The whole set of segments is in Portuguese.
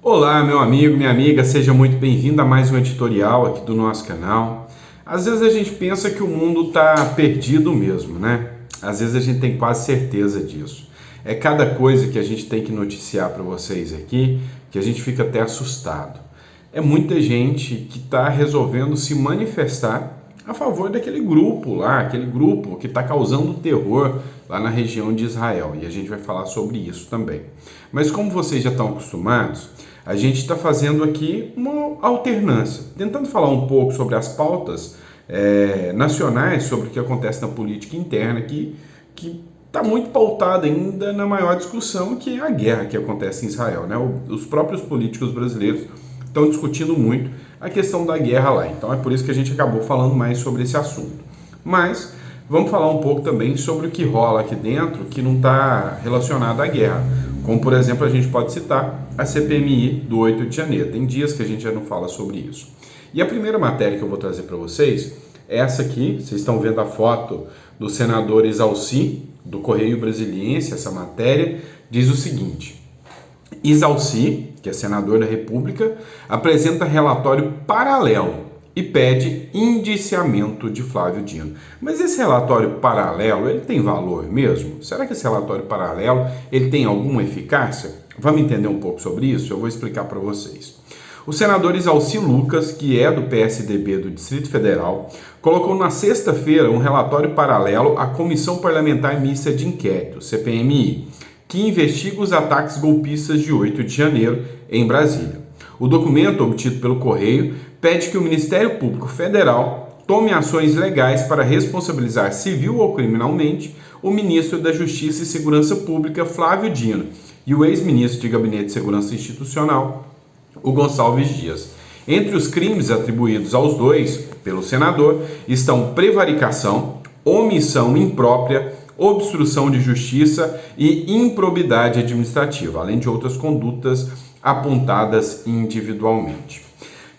Olá, meu amigo, minha amiga, seja muito bem-vindo a mais um editorial aqui do nosso canal. Às vezes a gente pensa que o mundo está perdido mesmo, né? Às vezes a gente tem quase certeza disso. É cada coisa que a gente tem que noticiar para vocês aqui que a gente fica até assustado. É muita gente que está resolvendo se manifestar a favor daquele grupo lá, aquele grupo que está causando terror lá na região de Israel. E a gente vai falar sobre isso também. Mas como vocês já estão acostumados, a gente está fazendo aqui uma alternância, tentando falar um pouco sobre as pautas nacionais, sobre o que acontece na política interna, que está muito pautada ainda na maior discussão, que é a guerra que acontece em Israel, né? Os próprios políticos brasileiros estão discutindo muito a questão da guerra lá. Então é por isso que a gente acabou falando mais sobre esse assunto. Mas vamos falar um pouco também sobre o que rola aqui dentro que não está relacionado à guerra. Como, por exemplo, a gente pode citar a CPMI do 8 de janeiro. Tem dias que a gente já não fala sobre isso. E a primeira matéria que eu vou trazer para vocês é essa aqui. Vocês estão vendo a foto do senador Isalci, do Correio Brasiliense. Essa matéria diz o seguinte: Isalci, que é senador da República, apresenta relatório paralelo e pede indiciamento de Flávio Dino. Mas esse relatório paralelo, ele tem valor mesmo? Será que esse relatório paralelo, ele tem alguma eficácia? Vamos entender um pouco sobre isso? Eu vou explicar para vocês. O senador Isalci Lucas, que é do PSDB do Distrito Federal, colocou na sexta-feira um relatório paralelo à Comissão Parlamentar Mista de Inquérito, CPMI, que investiga os ataques golpistas de 8 de janeiro em Brasília. O documento, obtido pelo Correio, pede que o Ministério Público Federal tome ações legais para responsabilizar civil ou criminalmente o ministro da Justiça e Segurança Pública, Flávio Dino, e o ex-ministro de Gabinete de Segurança Institucional, o Gonçalves Dias. Entre os crimes atribuídos aos dois pelo senador estão prevaricação, omissão imprópria, obstrução de justiça e improbidade administrativa, além de outras condutas apontadas individualmente.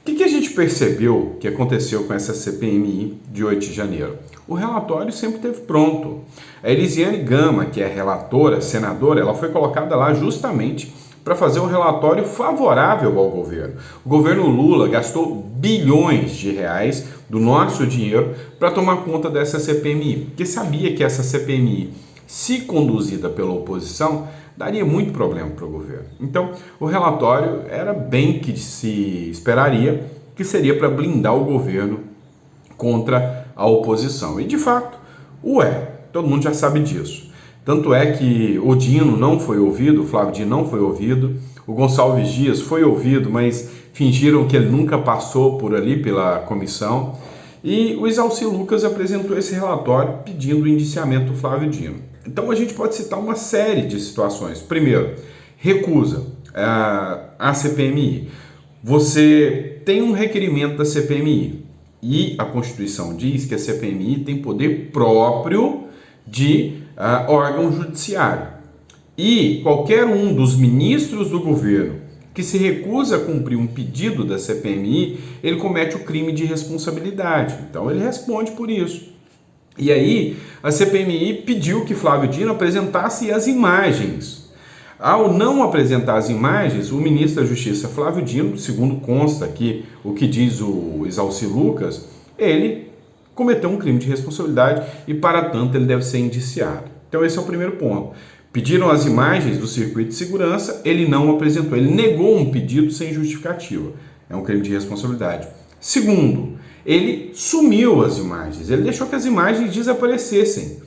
O que a gente percebeu que aconteceu com essa CPMI de 8 de janeiro? O relatório sempre esteve pronto. A Elisiane Gama, que é relatora, senadora, ela foi colocada lá justamente para fazer um relatório favorável ao governo. O governo Lula gastou bilhões de reais do nosso dinheiro para tomar conta dessa CPMI, porque sabia que essa CPMI, se conduzida pela oposição, daria muito problema para o governo. Então, o relatório era bem que se esperaria que seria para blindar o governo contra a oposição. E, de fato, todo mundo já sabe disso. Tanto é que o Dino não foi ouvido, o Flávio Dino não foi ouvido, o Gonçalves Dias foi ouvido, mas fingiram que ele nunca passou por ali pela comissão. E o Isalci Lucas apresentou esse relatório pedindo o indiciamento do Flávio Dino. Então a gente pode citar uma série de situações. Primeiro, recusa a CPMI. Você tem um requerimento da CPMI e a Constituição diz que a CPMI tem poder próprio de órgão judiciário. E qualquer um dos ministros do governo que se recusa a cumprir um pedido da CPMI, ele comete o crime de responsabilidade. Então ele responde por isso. E aí a CPMI pediu que Flávio Dino apresentasse as imagens. Ao não apresentar as imagens, o ministro da Justiça, Flávio Dino, segundo consta aqui o que diz o Isalci Lucas, ele cometeu um crime de responsabilidade e, para tanto, ele deve ser indiciado. Então esse é o primeiro ponto. Pediram as imagens do circuito de segurança, ele não apresentou, ele negou um pedido sem justificativa. É um crime de responsabilidade. Segundo, ele sumiu as imagens, ele deixou que as imagens desaparecessem.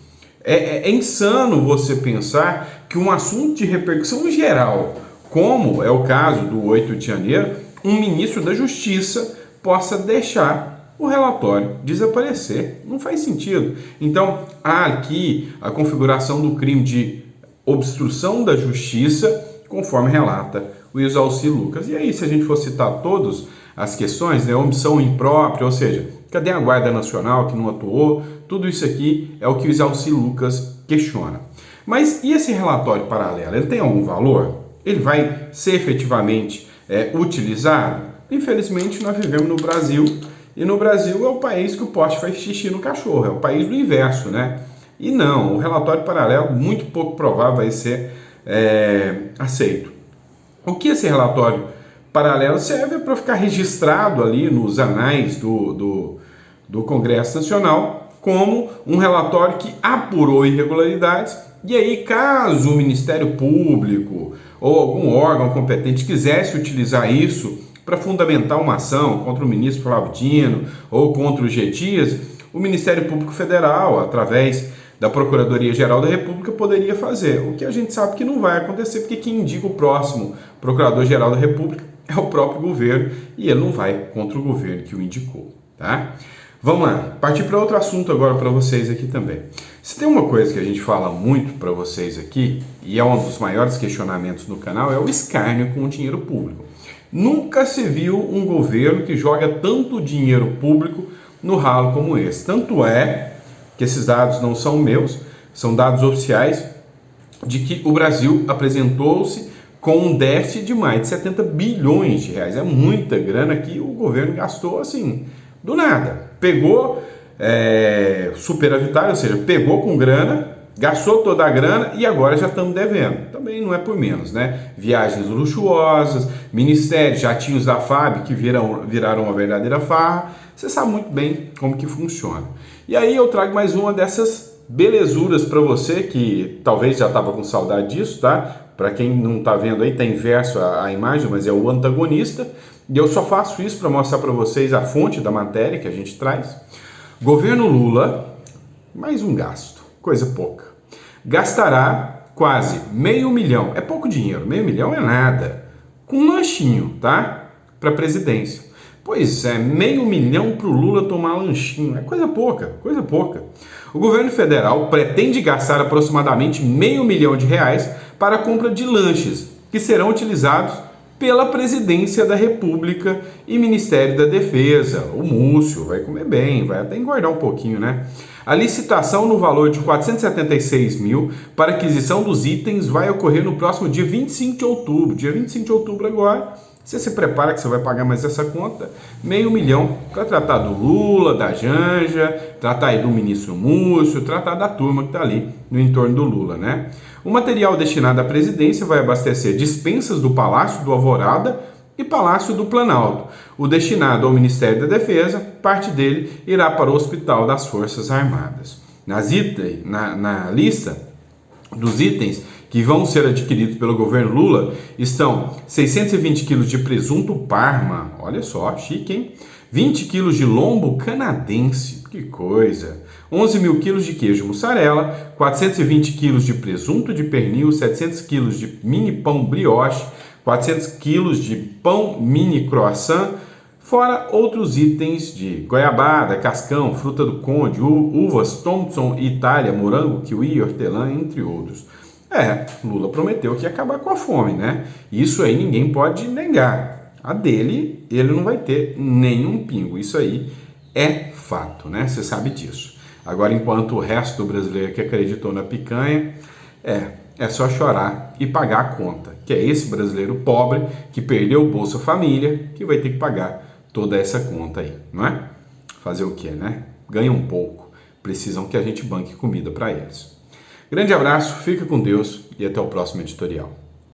É insano você pensar que um assunto de repercussão geral, como é o caso do 8 de janeiro, um ministro da Justiça possa deixar o relatório desaparecer. Não faz sentido. Então, há aqui a configuração do crime de obstrução da justiça, conforme relata o Isalci Lucas. E aí, se a gente for citar todas as questões, né, omissão imprópria, ou seja, cadê a Guarda Nacional que não atuou? Tudo isso aqui é o que o Isalci Lucas questiona. Mas e esse relatório paralelo? Ele tem algum valor? Ele vai ser efetivamente utilizado? Infelizmente, nós vivemos no Brasil, e no Brasil é o país que o poste faz xixi no cachorro, é o país do inverso, né? E não, o relatório paralelo, muito pouco provável vai ser aceito. O que esse relatório paralelo serve para ficar registrado ali nos anais do Congresso Nacional como um relatório que apurou irregularidades. E aí, caso o Ministério Público ou algum órgão competente quisesse utilizar isso para fundamentar uma ação contra o ministro Flávio Dino ou contra o G. Dias, o Ministério Público Federal, através da Procuradoria-Geral da República, poderia fazer. O que a gente sabe que não vai acontecer, porque quem indica o próximo Procurador-Geral da República é o próprio governo, e ele não vai contra o governo que o indicou, tá? Vamos lá, partir para outro assunto agora para vocês aqui também. Se tem uma coisa que a gente fala muito para vocês aqui, e é um dos maiores questionamentos no canal, é o escárnio com o dinheiro público. Nunca se viu um governo que joga tanto dinheiro público no ralo como esse. Tanto é que esses dados não são meus, são dados oficiais de que o Brasil apresentou-se com um déficit de mais de 70 bilhões de reais. É muita grana que o governo gastou assim, do nada. Pegou superavitário, ou seja, pegou com grana, gastou toda a grana e agora já estamos devendo. Também não é por menos, né? Viagens luxuosas, ministérios, jatinhos da FAB que viraram uma verdadeira farra. Você sabe muito bem como que funciona. E aí eu trago mais uma dessas belezuras para você que talvez já estava com saudade disso, tá? Para quem não está vendo aí, tá inverso a imagem, mas é o antagonista. E eu só faço isso para mostrar para vocês a fonte da matéria que a gente traz. Governo Lula, mais um gasto, coisa pouca. Gastará quase R$500 mil, é pouco dinheiro, R$500 mil é nada, com um lanchinho, tá? Para a presidência. Pois é, R$500 mil para o Lula tomar lanchinho, é coisa pouca, coisa pouca. O governo federal pretende gastar aproximadamente R$500 mil para a compra de lanches, que serão utilizados pela Presidência da República e Ministério da Defesa. O Múcio vai comer bem, vai até engordar um pouquinho, né? A licitação no valor de R$476 mil para aquisição dos itens vai ocorrer no próximo dia 25 de outubro. Dia 25 de outubro agora, você se prepara que você vai pagar mais essa conta, R$500 mil, para tratar do Lula, da Janja, tratar aí do ministro Múcio, tratar da turma que está ali no entorno do Lula, né? O material destinado à presidência vai abastecer dispensas do Palácio do Alvorada e Palácio do Planalto. O destinado ao Ministério da Defesa, parte dele irá para o Hospital das Forças Armadas. Na lista dos itens que vão ser adquiridos pelo governo Lula estão 620 quilos de presunto Parma, olha só, chique, hein? 20 quilos de lombo canadense, que coisa, 11 mil quilos de queijo mussarela, 420 quilos de presunto de pernil, 700 quilos de mini pão brioche, 400 quilos de pão mini croissant, fora outros itens de goiabada, cascão, fruta do conde, uvas Thompson e Itália, morango, kiwi, hortelã, entre outros. Lula prometeu que ia acabar com a fome, né? Isso aí ninguém pode negar. A dele, ele não vai ter nenhum pingo. Isso aí é fato, né? Você sabe disso. Agora, enquanto o resto do brasileiro que acreditou na picanha, é só chorar e pagar a conta. Que é esse brasileiro pobre que perdeu o Bolsa Família que vai ter que pagar toda essa conta aí, não é? Fazer o quê, né? Ganha um pouco. Precisam que a gente banque comida para eles. Grande abraço, fica com Deus e até o próximo editorial.